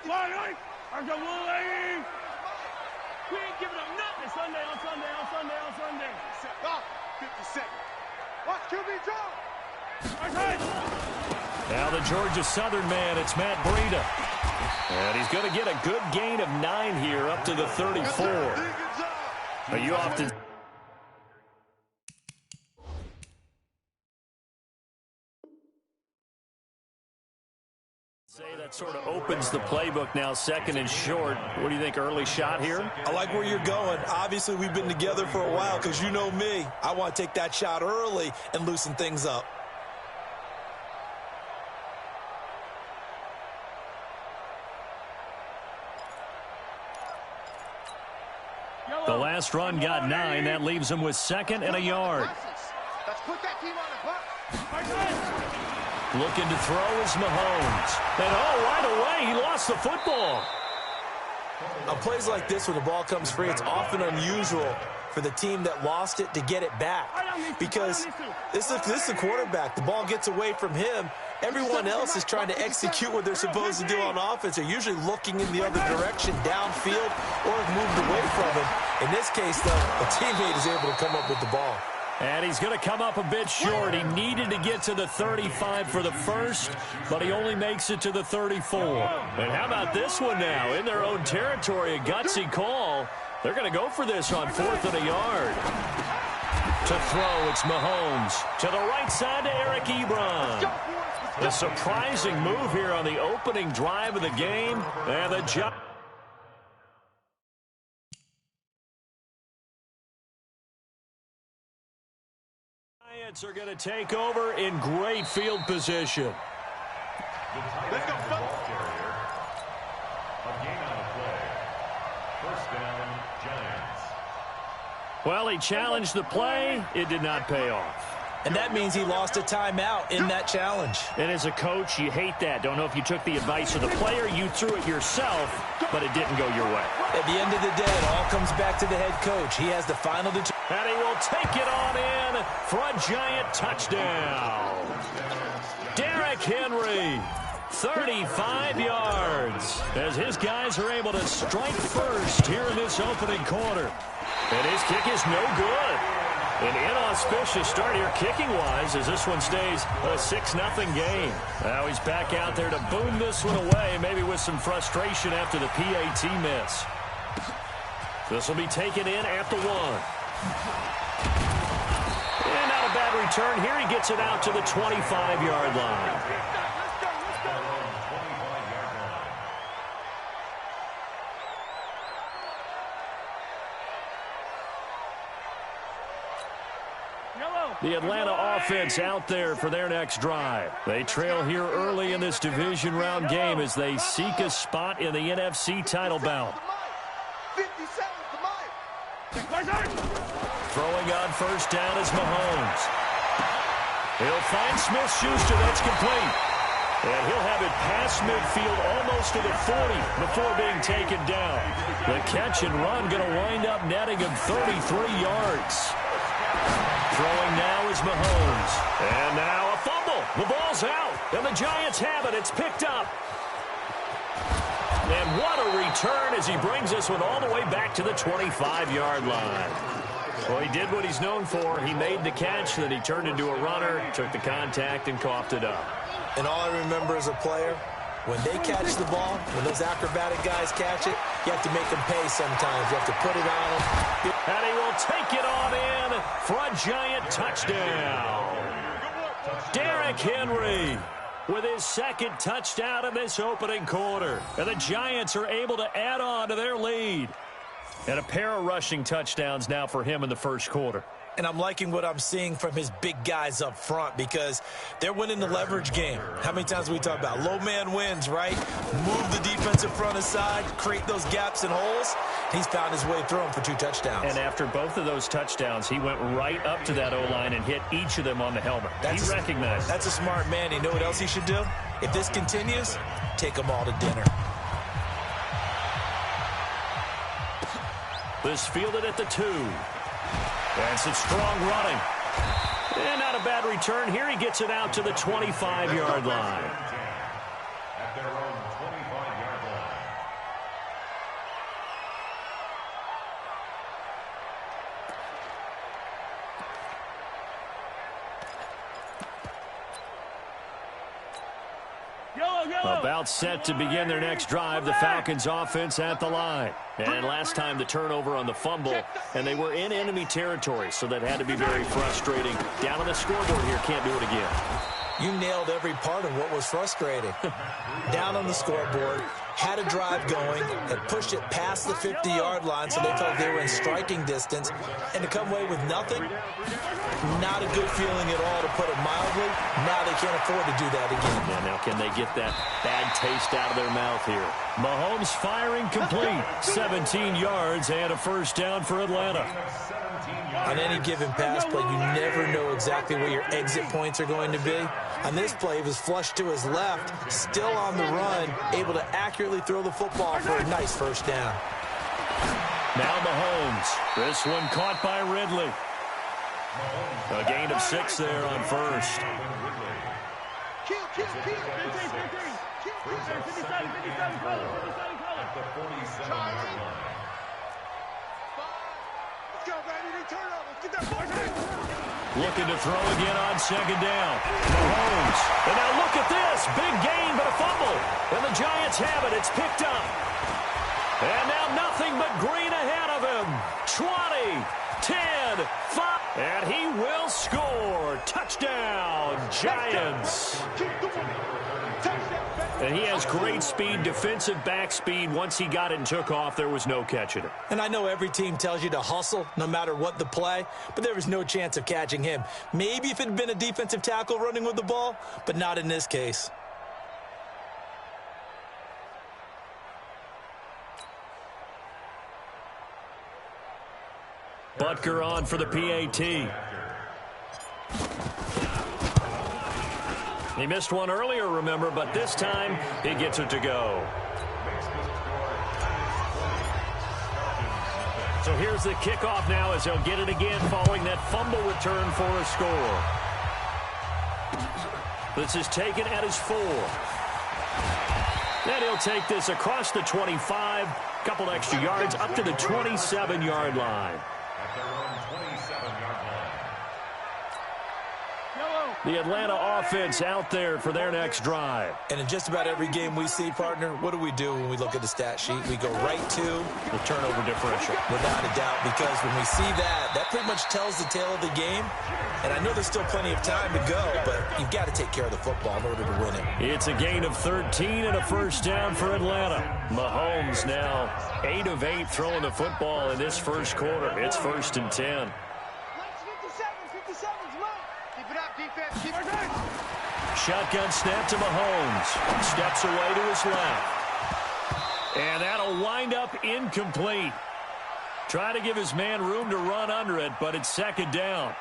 We ain't giving up nothing. Sunday on Sunday on Sunday on Sunday. 57. Watch QB draw. Now the Georgia Southern man, it's Matt Breida. And he's going to get a good gain of 9 here up to the 34. But you often say that sort of opens the playbook now, 2nd and short. What do you think, early shot here? I like where you're going. Obviously, we've been together for a while because you know me. I want to take that shot early and loosen things up. The last run got 9. That leaves him with 2nd and a yard. Let's put that team on the clock. Looking to throw is Mahomes. And right away, he lost the football. On plays like this, when the ball comes free, it's often unusual for the team that lost it to get it back. Because this is the quarterback. The ball gets away from him. Everyone else is trying to execute what they're supposed to do on offense. They're usually looking in the other direction, downfield, or have moved away from him. In this case, though, a teammate is able to come up with the ball. And he's going to come up a bit short. He needed to get to the 35 for the first, but he only makes it to the 34. And how about this one now? In their own territory, a gutsy call. They're going to go for this on 4th and a yard. To throw, it's Mahomes. To the right side to Eric Ebron. A surprising move here on the opening drive of the game. And the Giants are going to take over in great field position. Well, he challenged the play. It did not pay off. And that means he lost a timeout in that challenge. And as a coach, you hate that. Don't know if you took the advice of the player. You threw it yourself, but it didn't go your way. At the end of the day, it all comes back to the head coach. He has the final determination. And he will take it on in for a Giant touchdown. Derrick Henry, 35 yards, as his guys are able to strike first here in this opening quarter. And his kick is no good. An inauspicious start here kicking-wise as this one stays a 6-0 game. Now he's back out there to boom this one away, maybe with some frustration after the PAT miss. This will be taken in at the 1. And not a bad return here. He gets it out to the 25-yard line. The Atlanta offense out there for their next drive. They trail here early in this division round game as they seek a spot in the NFC title bout. Throwing on first down is Mahomes. He'll find Smith-Schuster. That's complete. And he'll have it past midfield almost to the 40 before being taken down. The catch and run going to wind up netting him 33 yards. Throwing now is Mahomes. And now a fumble. The ball's out. And the Giants have it. It's picked up. And what a return as he brings this one all the way back to the 25-yard line. Well, he did what he's known for. He made the catch, then he turned into a runner, took the contact, and coughed it up. And all I remember as a player, when they catch the ball, when those acrobatic guys catch it, you have to make them pay sometimes. You have to put it on them. And he will take it on in for a Giant touchdown. Derrick Henry with his 2nd touchdown in this opening quarter. And the Giants are able to add on to their lead. And a pair of rushing touchdowns now for him in the first quarter. And I'm liking what I'm seeing from his big guys up front because they're winning the leverage game. How many times do we talk about low man wins, right? Move the defensive front aside, create those gaps and holes. He's found his way through them for 2 touchdowns. And after both of those touchdowns, he went right up to that O-line and hit each of them on the helmet. He recognized. That's a smart man. You know what else he should do? If this continues, take them all to dinner. This fielded at the 2. And some strong running. And not a bad return here. He gets it out to the 25-yard line. About set to begin their next drive, the Falcons offense at the line. And last time the turnover on the fumble, and they were in enemy territory, so that had to be very frustrating. Down on the scoreboard here, can't do it again. You nailed every part of what was frustrating. Down on the scoreboard, had a drive going, and pushed it past the 50-yard line so they felt they were in striking distance. And to come away with nothing, not a good feeling at all, to put it mildly. Now they can't afford to do that again. Yeah, now can they get that bad taste out of their mouth here? Mahomes firing complete. 17 yards and a first down for Atlanta. On any given pass play, you never know exactly where your exit points are going to be. On this play, he was flushed to his left, still on the run, able to accurately throw the football for a nice first down. Now Mahomes. This one caught by Ridley. A gain of 6 there on first. Kill. 15. 57, call it. At the 47-yard line. Let's go, baby. Turn over. Get that ball. Looking to throw again on second down. Mahomes. And now look at this. Big gain, but a fumble. And the Giants have it. It's picked up. And now nothing but green ahead of him. 20, 10, 5. And he will score. Touchdown, Giants. And he has great speed, defensive back speed. Once he got it and took off, there was no catching it. And I know every team tells you to hustle no matter what the play, but there was no chance of catching him. Maybe if it had been a defensive tackle running with the ball, but not in this case. Butker on for the PAT. He missed one earlier, remember, but this time he gets it to go. So here's the kickoff now as he'll get it again following that fumble return for a score. This is taken at his 4. Then he'll take this across the 25, couple extra yards up to the 27-yard line. The Atlanta offense out there for their next drive. And in just about every game we see, partner, what do we do when we look at the stat sheet? We go right to the turnover differential. Without a doubt, because when we see that, that pretty much tells the tale of the game. And I know there's still plenty of time to go, but you've got to take care of the football in order to win it. It's a gain of 13 and a first down for Atlanta. Mahomes now 8 of 8 throwing the football in this first quarter. It's 1st and 10. Shotgun snap to Mahomes. Steps away to his left. And that'll wind up incomplete. Try to give his man room to run under it, but it's 2nd down.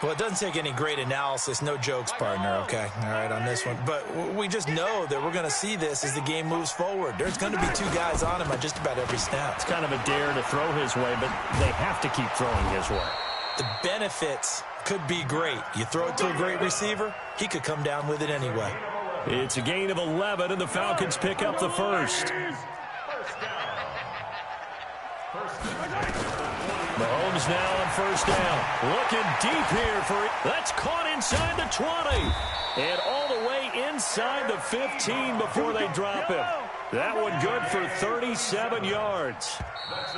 Well, it doesn't take any great analysis. No jokes, partner, okay? All right, on this one. But we just know that we're going to see this as the game moves forward. There's going to be 2 guys on him on just about every snap. It's kind of a dare to throw his way, but they have to keep throwing his way. The benefits could be great. You throw it to a great receiver, he could come down with it anyway. It's a gain of 11, and the Falcons pick up the first. Mahomes now on first down. Looking deep here for it. That's caught inside the 20. And all the way inside the 15 before they drop him. That one good for 37 yards.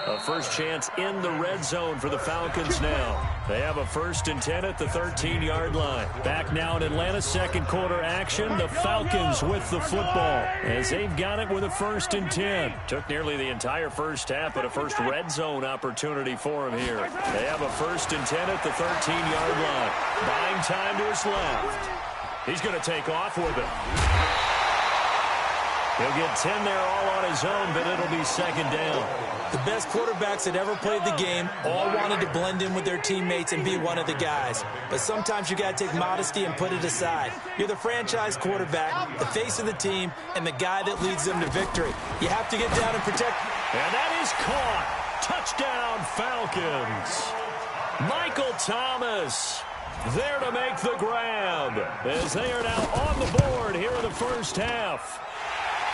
A first chance in the red zone for the Falcons now. They have a 1st and 10 at the 13-yard line. Back now in Atlanta's second quarter action. The Falcons with the football as they've got it with a 1st and 10. Took nearly the entire first half, but a first red zone opportunity for him here. They have a 1st and 10 at the 13-yard line. Buying time to his left. He's going to take off with it. He'll get 10 there all on his own, but it'll be 2nd down. The best quarterbacks that ever played the game all wanted to blend in with their teammates and be one of the guys. But sometimes you got to take modesty and put it aside. You're the franchise quarterback, the face of the team, and the guy that leads them to victory. You have to get down and protect. And that is caught. Touchdown, Falcons. Michael Thomas there to make the grab as they are now on the board here in the first half.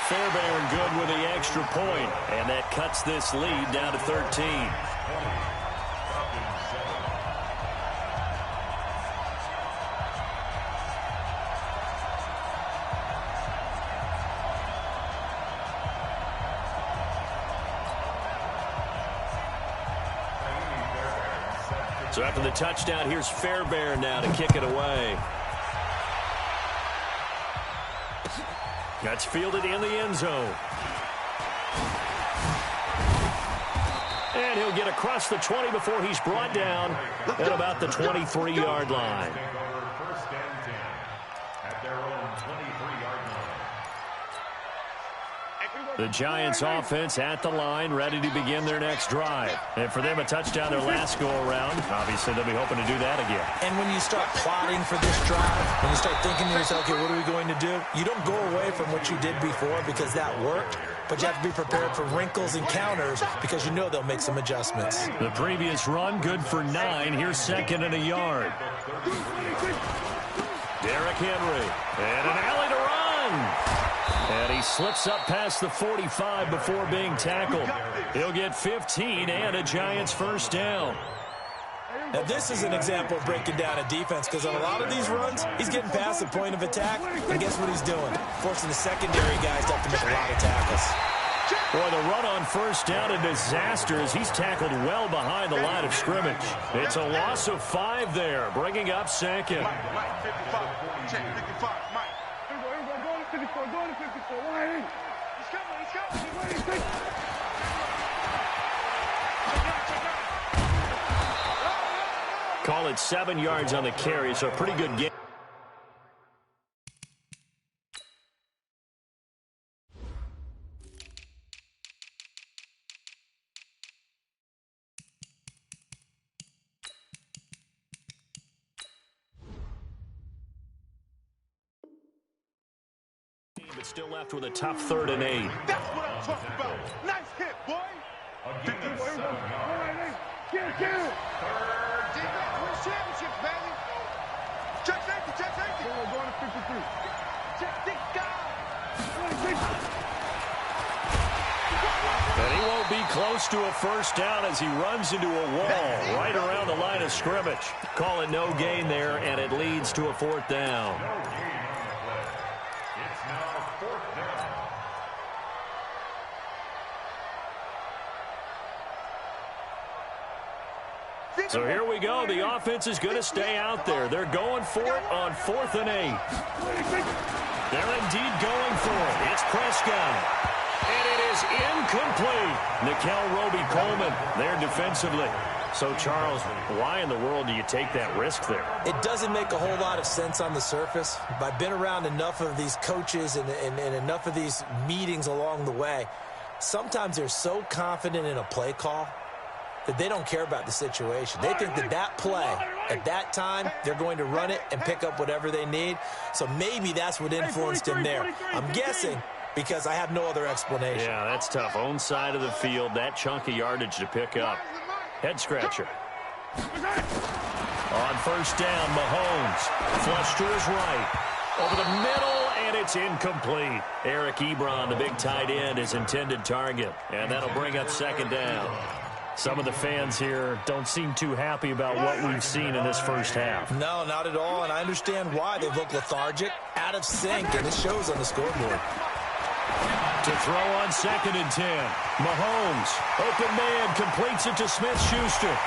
Fairbairn good with the extra point, and that cuts this lead down to 13. So after the touchdown, here's Fairbairn now to kick it away. That's fielded in the end zone. And he'll get across the 20 before he's brought down at about the 23-yard line. First and 10 at their own 23-yard line. The Giants offense at the line, ready to begin their next drive. And for them, a touchdown their last go-around. Obviously, they'll be hoping to do that again. And when you start plotting for this drive, when you start thinking to yourself, okay, what are we going to do? You don't go away from what you did before because that worked, but you have to be prepared for wrinkles and counters because you know they'll make some adjustments. The previous run, good for 9. Here's second and a yard. Derrick Henry, and an alley to run. And he slips up past the 45 before being tackled. He'll get 15 and a Giants first down. Now, this is an example of breaking down a defense because on a lot of these runs, he's getting past the point of attack, and guess what he's doing? Forcing the secondary guys to have to make a lot of tackles. Boy, the run on first down, a disaster as he's tackled well behind the line of scrimmage. It's a loss of 5 there, bringing up second. Mike, 55. Check 55. Mike. Everybody go to 54. Go to 54. Why? He's coming. Call it 7 yards on the carry, so a pretty good game. But still left with a tough 3rd and 8. That's what I'm talking about. Nice hit, boy. Defense wins championships, baby. Check safety, check safety. Going to 53. Check this guy. And he won't be close to a first down as he runs into a wall right around the line of scrimmage. Call it no gain there, and it leads to a 4th down. It's now 4th down. So here we go. The offense is going to stay out there. They're going for it on 4th and 8. They're indeed going for it. It's Prescott. And it is incomplete. Nickel Roby-Coleman there defensively. So, Charles, why in the world do you take that risk there? It doesn't make a whole lot of sense on the surface, but I've been around enough of these coaches and enough of these meetings along the way. Sometimes they're so confident in a play call that they don't care about the situation. They think that that play, at that time, they're going to run it and pick up whatever they need. So maybe that's what influenced him there. I'm guessing because I have no other explanation. Yeah, that's tough. Own side of the field, that chunk of yardage to pick up. Head scratcher. On first down, Mahomes. Flush to his right. Over the middle, and it's incomplete. Eric Ebron, the big tight end, his intended target. And that'll bring up 2nd down. Some of the fans here don't seem too happy about what we've seen in this first half. No, not at all, and I understand why. They've looked lethargic, out of sync, and it shows on the scoreboard. To throw on 2nd and 10. Mahomes, open man, completes it to Smith-Schuster.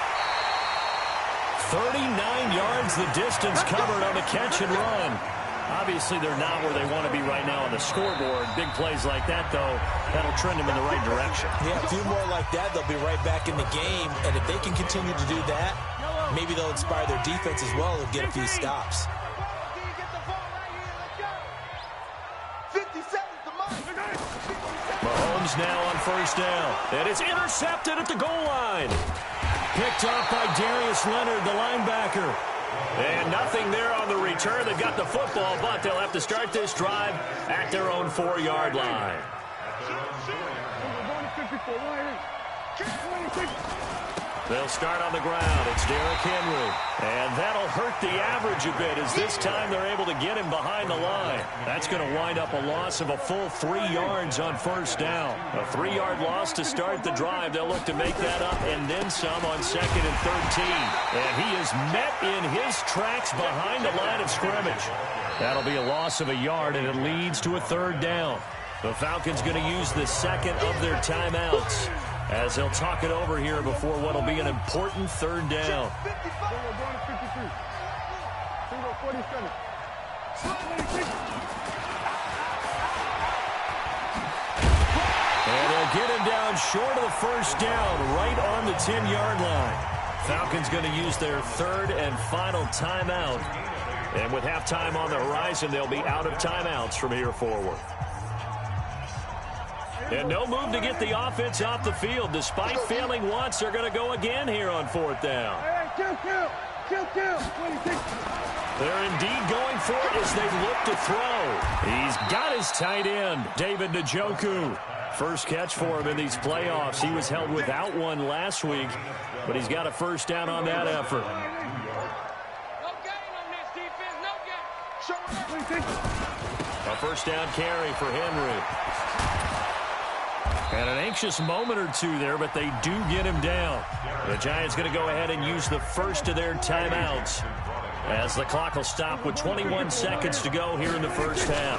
39 yards the distance covered on the catch and run. Obviously, they're not where they want to be right now on the scoreboard. Big plays like that, though, that'll trend them in the right direction. Yeah, a few more like that, they'll be right back in the game. And if they can continue to do that, maybe they'll inspire their defense as well and get a few stops. Mahomes now on first down. And it's intercepted at the goal line. Picked off by Darius Leonard, the linebacker. And nothing there on the return. They've got the football, but they'll have to start this drive at their own 4-yard line. They'll start on the ground. It's Derrick Henry. And that'll hurt the average a bit as this time they're able to get him behind the line. That's going to wind up a loss of a full 3 yards on first down. A 3-yard loss to start the drive. They'll look to make that up and then some on 2nd and 13. And he is met in his tracks behind the line of scrimmage. That'll be a loss of a yard, and it leads to a 3rd down. The Falcons going to use the second of their timeouts as they'll talk it over here before what will be an important third down. And they'll get him down short of the first down, right on the 10-yard line. Falcons going to use their third and final timeout. And with halftime on the horizon, they'll be out of timeouts from here forward. And no move to get the offense off the field. Despite failing once, they're going to go again here on fourth down. They're indeed going for it as they look to throw. He's got his tight end, David Njoku. First catch for him in these playoffs. He was held without one last week, but he's got a first down on that effort. A first down carry for Henry. And an anxious moment or two there, but they do get him down. The Giants going to go ahead and use the first of their timeouts as the clock will stop with 21 seconds to go here in the first half.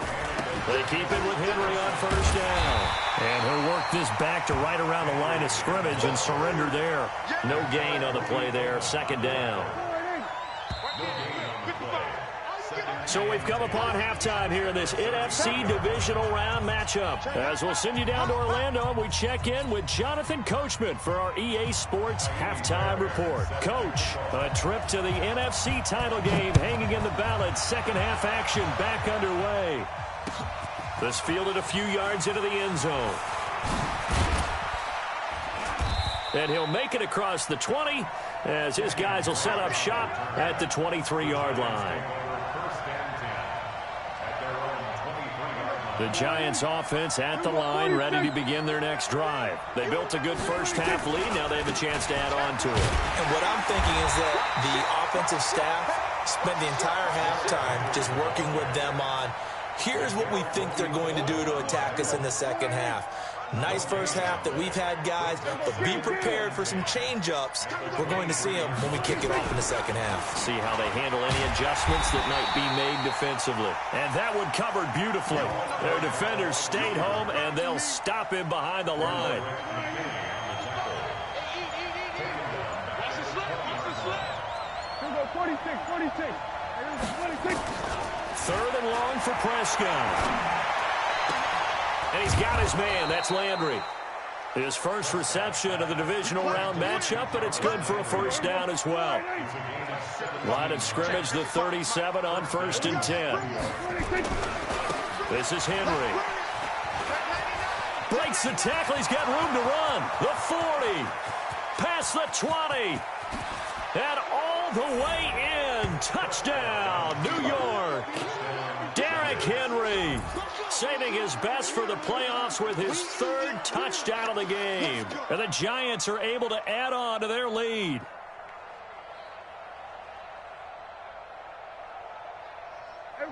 They keep it with Henry on first down. And he'll work this back to right around the line of scrimmage and surrender there. No gain on the play there. Second down. So we've come upon halftime here in this NFC divisional round matchup. As we'll send you down to Orlando, we check in with Jonathan Coachman for our EA Sports halftime report. Coach, a trip to the NFC title game hanging in the balance. Second half action back underway. This fielded a few yards into the end zone. And he'll make it across the 20 as his guys will set up shop at the 23-yard line. The Giants offense at the line, ready to begin their next drive. They built a good first half lead. Now they have a chance to add on to it. And what I'm thinking is that the offensive staff spent the entire halftime just working with them on, here's what we think they're going to do to attack us in the second half. Nice first half that we've had, guys, but be prepared for some change-ups. We're going to see them when we kick it off in the second half. See how they handle any adjustments that might be made defensively. And that one covered beautifully. Their defenders stayed home, and they'll stop him behind the line. Third and long for Prescott. And he's got his man. That's Landry. His first reception of the divisional round matchup, but it's good for a first down as well. Line of scrimmage, the 37 on first and 10. This is Henry. Breaks the tackle. He's got room to run. The 40. Past the 20. And all the way in. Touchdown, New York. Derrick Henry saving his best for the playoffs with his third touchdown of the game. And the Giants are able to add on to their lead.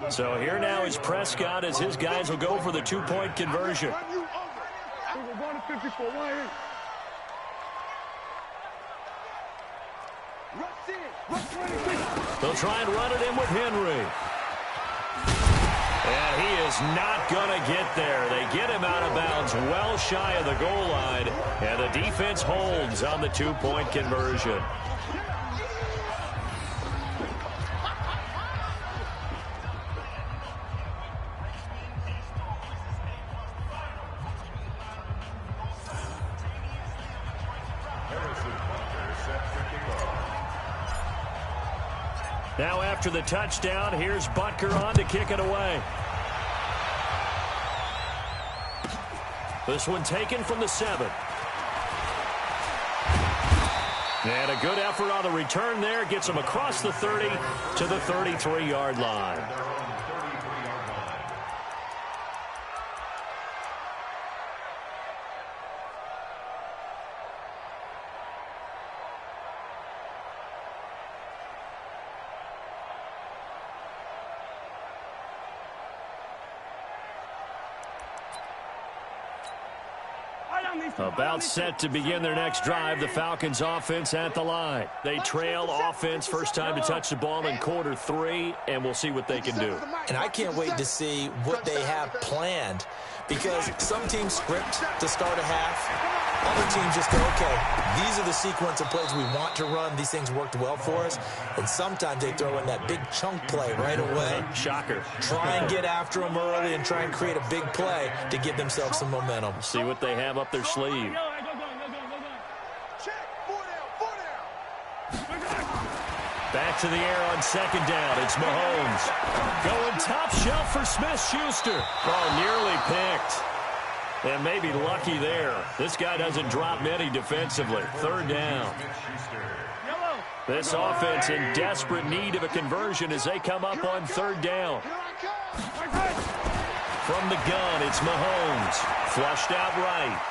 So here now is Prescott as his guys will go for the two-point conversion. They'll try and run it in with Henry. And he is not going to get there. They get him out of bounds well shy of the goal line. And the defense holds on the two-point conversion. Now after the touchdown, here's Butker on to kick it away. This one taken from the 7. And a good effort on the return there. Gets him across the 30 to the 33-yard line. About set to begin their next drive, the Falcons offense at the line. They trail offense, first time to touch the ball in quarter 3, and we'll see what they can do. And I can't wait to see what they have planned, because some teams script to start a half. Other teams just go, okay, these are the sequence of plays we want to run. These things worked well for us. And sometimes they throw in that big chunk play right away. Shocker. Try and get after them early and try and create a big play to give themselves some momentum. See what they have up their sleeve. Back to the air on second down. It's Mahomes. Going top shelf for Smith-Schuster. Oh, nearly picked. And maybe lucky there. This guy doesn't drop many defensively. Third down. This offense in desperate need of a conversion as they come up on third down. From the gun, it's Mahomes. Flushed out right.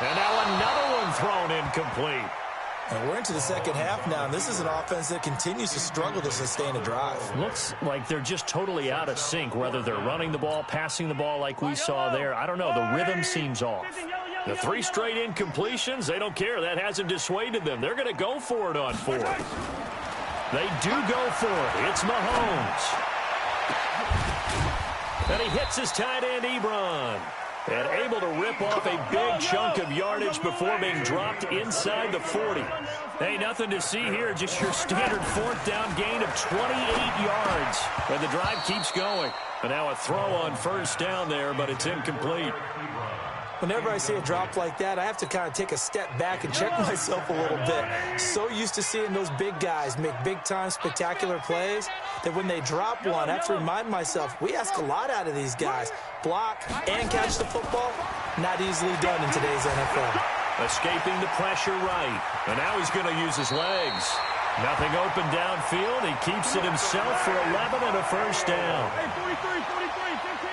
And now another one thrown incomplete. And we're into the second half now, and this is an offense that continues to struggle to sustain a drive. Looks like they're just totally out of sync, whether they're running the ball, passing the ball like we saw there. I don't know. The rhythm seems off. The 3 straight incompletions, they don't care. That hasn't dissuaded them. They're going to go for it on fourth. They do go for it. It's Mahomes. And he hits his tight end, Ebron. And able to rip off a big chunk of yardage before being dropped inside the 40. Hey, nothing to see here. Just your standard fourth down gain of 28 yards. And the drive keeps going. And now a throw on first down there, but it's incomplete. Whenever I see a drop like that, I have to kind of take a step back and check myself a little bit. So used to seeing those big guys make big-time spectacular plays that when they drop one, I have to remind myself, we ask a lot out of these guys. Block and catch the football, not easily done in today's NFL. Escaping the pressure right. And now he's going to use his legs. Nothing open downfield. He keeps it himself for 11 and a first down. Hey, 43, 15.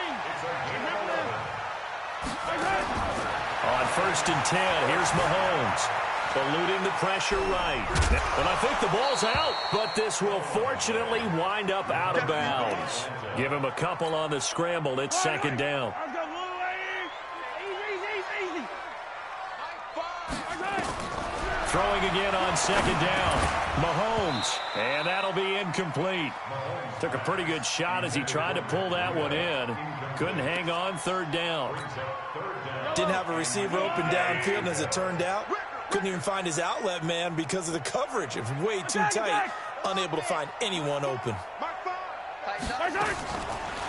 On first and 10, here's Mahomes. Eluding the pressure right. And I think the ball's out, but this will fortunately wind up out of bounds. Give him a couple on the scramble. It's second down. Throwing again on second down. Mahomes. And that'll be incomplete. Took a pretty good shot as he tried to pull that one in. Couldn't hang on third down. Didn't have a receiver open downfield, and as it turned out, couldn't even find his outlet man because of the coverage. It was way too tight. Unable to find anyone open.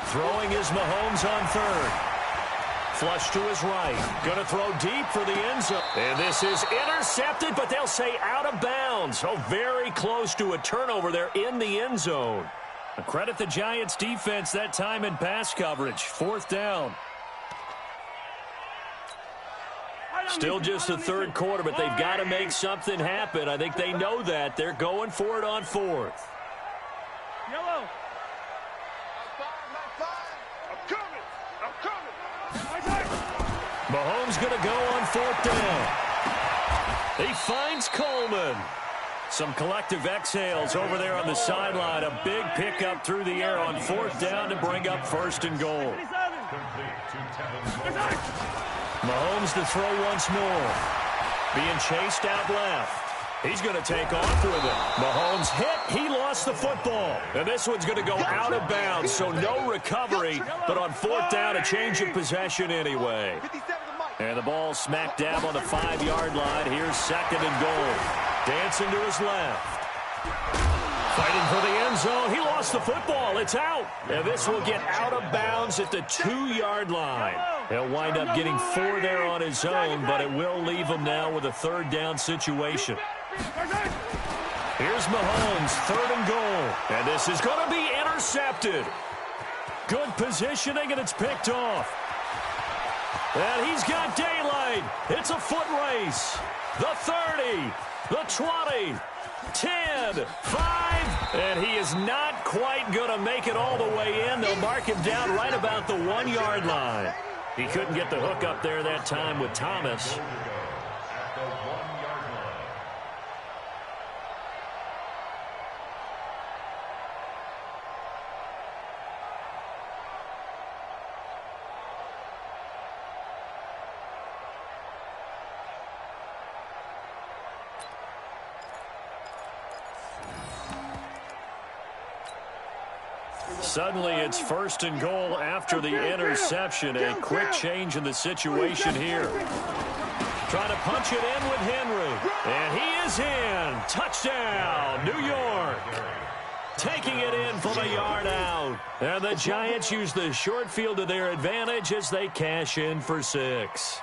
Throwing is Mahomes on third. Flush to his right. Going to throw deep for the end zone. And this is intercepted, but they'll say out of bounds. Oh, very close to a turnover there in the end zone. Credit the Giants defense that time in pass coverage. Fourth down. Still just the third quarter, but they've got to make something happen. I think they know that. They're going for it on fourth. Yellow. I'm coming. Mahomes going to go on fourth down. He finds Coleman. Some collective exhales over there on the sideline. A big pickup through the air on fourth down to bring up first and goal. Mahomes to throw once more. Being chased out left. He's going to take off with it. Mahomes hit. He lost the football. And this one's going to go out of bounds, so no recovery. But on fourth down, a change of possession anyway. And the ball smack dab on the 5-yard line. Here's second and goal. Dancing to his left. Fighting for the end zone. He lost the football. It's out. And this will get out of bounds at the 2-yard line. He'll wind up getting 4 there on his own, but it will leave him now with a third down situation. Here's Mahomes, third and goal. And this is going to be intercepted. Good positioning, and it's picked off. And he's got daylight. It's a foot race. The 30, the 20, 10, 5. And he is not quite going to make it all the way in. They'll mark him down right about the 1-yard line. He couldn't get the hook up there that time with Thomas. Suddenly it's 1st and goal after the interception. A quick change in the situation here. Trying to punch it in with Henry. And he is in. Touchdown, New York. Taking it in from a yard out. And the Giants use the short field to their advantage as they cash in for 6.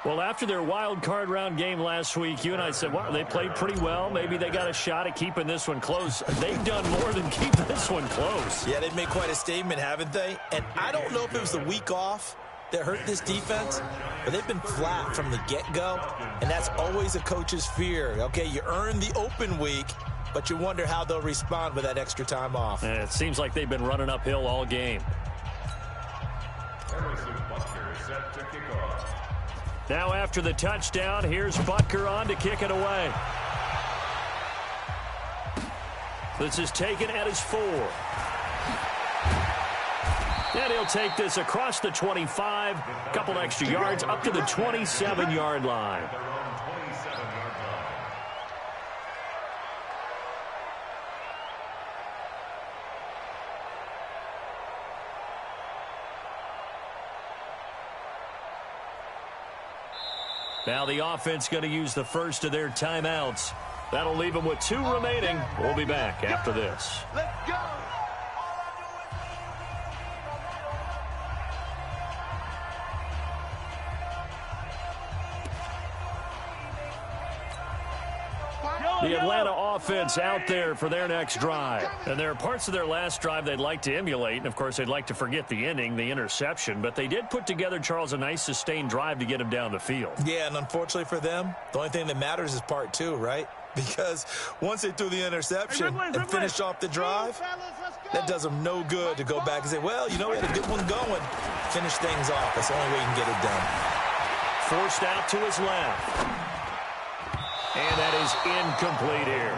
Well, after their wild card round game last week, you and I said, well, they played pretty well. Maybe they got a shot at keeping this one close. They've done more than keep this one close. Yeah, they've made quite a statement, haven't they? And I don't know if it was the week off that hurt this defense, but they've been flat from the get-go, and that's always a coach's fear. Okay, you earn the open week, but you wonder how they'll respond with that extra time off. And it seems like they've been running uphill all game. Set to kick off. Now after the touchdown, here's Butker on to kick it away. This is taken at his 4. And he'll take this across the 25, a couple extra yards up to the 27-yard line. Now the offense going to use the first of their timeouts. That'll leave them with 2 remaining. We'll be back after this. Let's go. The Atlanta offense out there for their next drive. And there are parts of their last drive they'd like to emulate. And, of course, they'd like to forget the ending, the interception. But they did put together, Charles, a nice sustained drive to get them down the field. Yeah, and unfortunately for them, the only thing that matters is part 2, right? Because once they threw the interception and finished off the drive, that does them no good to go back and say, well, you know, we had a good one going. Finish things off. That's the only way you can get it done. Forced out to his left. And that is incomplete here.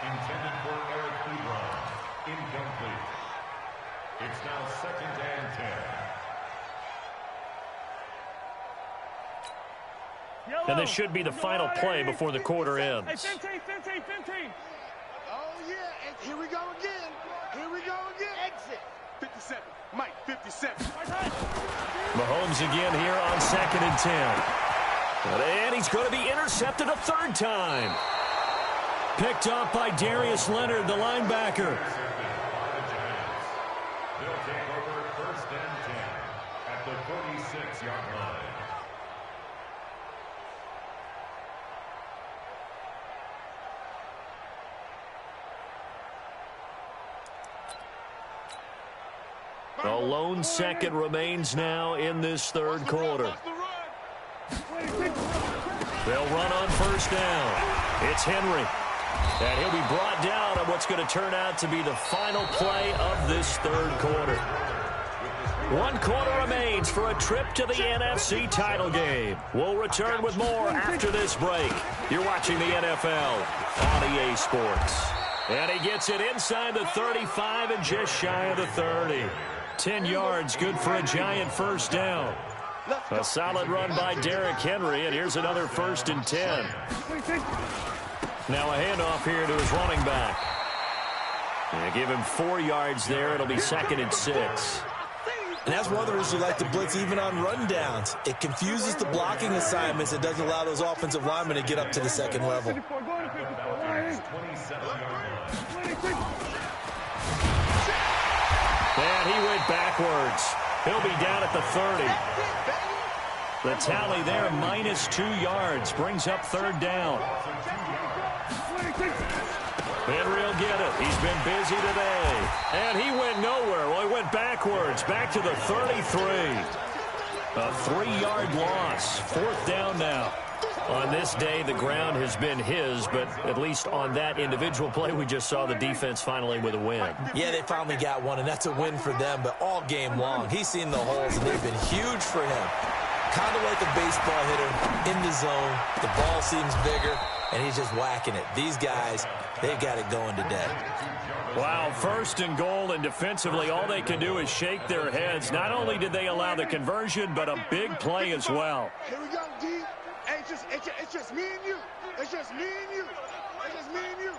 Intended for Eric Ebron. Incomplete. It's now 2nd and 10. And this should be the final play before the quarter ends. Hey, 15. Oh, yeah. Here we go again. Here we go again. Exit. 57. Mike, 57. Mahomes again here on 2nd and 10. And he's going to be intercepted a 3rd time. Picked up by Darius Leonard, the linebacker. They'll take over 1st and 10 at the 46-yard line. A lone second remains now in this 3rd quarter. They'll run on 1st down. It's Henry. And he'll be brought down on what's going to turn out to be the final play of this 3rd quarter. 1 quarter remains for a trip to the NFC title game. We'll return with more after this break. You're watching the NFL on EA Sports. And he gets it inside the 35 and just shy of the 30. 10 yards, good for a Giant 1st down. A solid run by Derrick Henry, and here's another 1st and 10. Now a handoff here to his running back. And give him 4 yards there. It'll be 2nd and 6. And that's one of the reasons we like to blitz even on rundowns. It confuses the blocking assignments. It doesn't allow those offensive linemen to get up to the 2nd level. And he went backwards. He'll be down at the 30. The tally there, minus 2 yards, brings up 3rd down. Henry will get it. He's been busy today. And he went nowhere. Well, he went backwards, back to the 33. A 3-yard loss. 4th down now. On this day, the ground has been his, but at least on that individual play, we just saw the defense finally with a win. Yeah, they finally got one, and that's a win for them, but all game long, he's seen the holes, and they've been huge for him. Kind of like a baseball hitter in the zone. The ball seems bigger, and he's just whacking it. These guys, they've got it going today. Wow, 1st and goal, and defensively, all they can do is shake their heads. Not only did they allow the conversion, but a big play as well. Here we go, D. It's just me and you. It's just me and you. It's just me and you.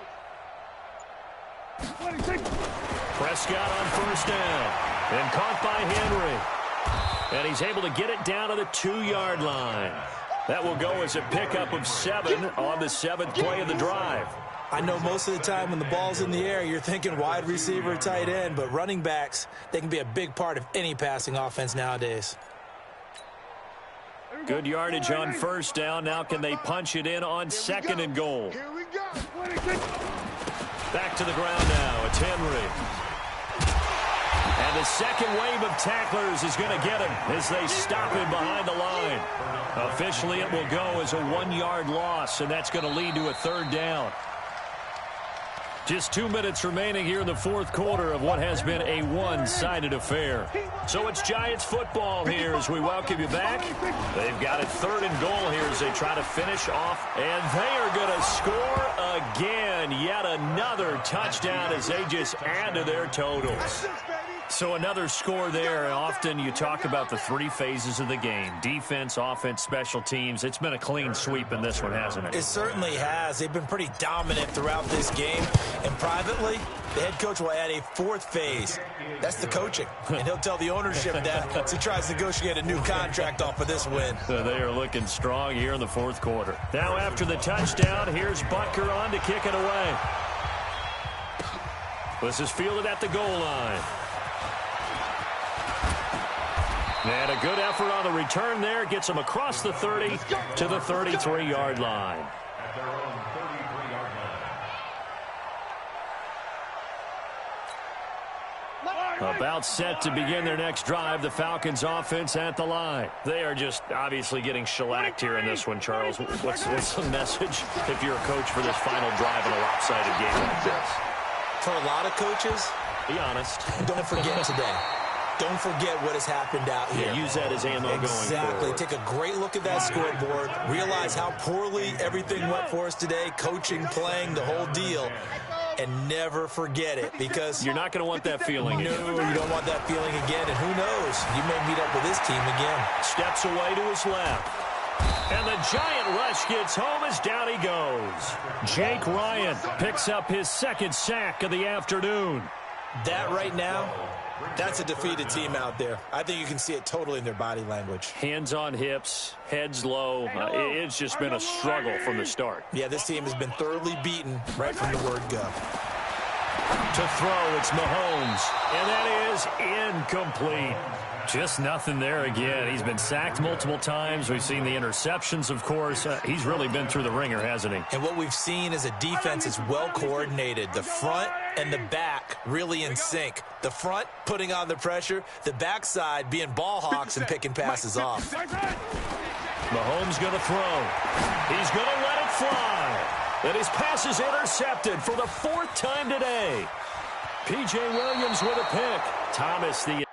Prescott on first down. And caught by Henry. And he's able to get it down to the 2-yard line. That will go as a pickup of 7 on the 7th play of the drive. I know most of the time when the ball's in the air, you're thinking wide receiver, tight end, but running backs, they can be a big part of any passing offense nowadays. Good yardage on first down. Now can they punch it in on 2nd and goal? Here we go. Back to the ground now. It's Henry. And the second wave of tacklers is going to get him as they stop him behind the line. Officially, it will go as a 1-yard loss, and that's going to lead to a 3rd down. Just 2 minutes remaining here in the 4th quarter of what has been a one-sided affair. So it's Giants football here as we welcome you back. They've got a 3rd and goal here as they try to finish off. And they are going to score again. Yet another touchdown as they just add to their totals. So another score there. Often you talk about the 3 phases of the game. Defense, offense, special teams. It's been a clean sweep in this one, hasn't it? It certainly has. They've been pretty dominant throughout this game. And privately, the head coach will add a 4th phase. That's the coaching. And he'll tell the ownership that as he tries to negotiate a new contract off of this win. So they are looking strong here in the 4th quarter. Now after the touchdown, here's Butker on to kick it away. This is fielded at the goal line. And a good effort on the return there. Gets him across the 30 to the 33-yard line. At their own 33-yard line. About set to begin their next drive. The Falcons offense at the line. They are just obviously getting shellacked here in this one, Charles. What's the message if you're a coach for this final drive in a lopsided game like this? For a lot of coaches, be honest. Don't forget today. Don't forget what has happened out here. Yeah, use that as ammo going forward. Exactly. Take a great look at that scoreboard. Realize how poorly everything went for us today. Coaching, playing, the whole deal. And never forget it, because you're not going to want that feeling again. No, you don't want that feeling again. And who knows? You may meet up with this team again. Steps away to his left. And the giant rush gets home as down he goes. Jake Ryan picks up his 2nd sack of the afternoon. That right now, that's a defeated team out there. I think you can see it totally in their body language. Hands on hips, heads low. It's just been a struggle from the start. Yeah, this team has been thoroughly beaten right from the word go. To throw, it's Mahomes. And that is incomplete. Just nothing there again. He's been sacked multiple times. We've seen the interceptions, of course. He's really been through the ringer, hasn't he? And what we've seen is a defense is well coordinated. The front and the back really in sync. The front putting on the pressure. The backside being ball hawks and picking passes off. Mahomes going to throw. He's going to let it fly. And his pass is intercepted for the 4th time today. P.J. Williams with a pick. Thomas, the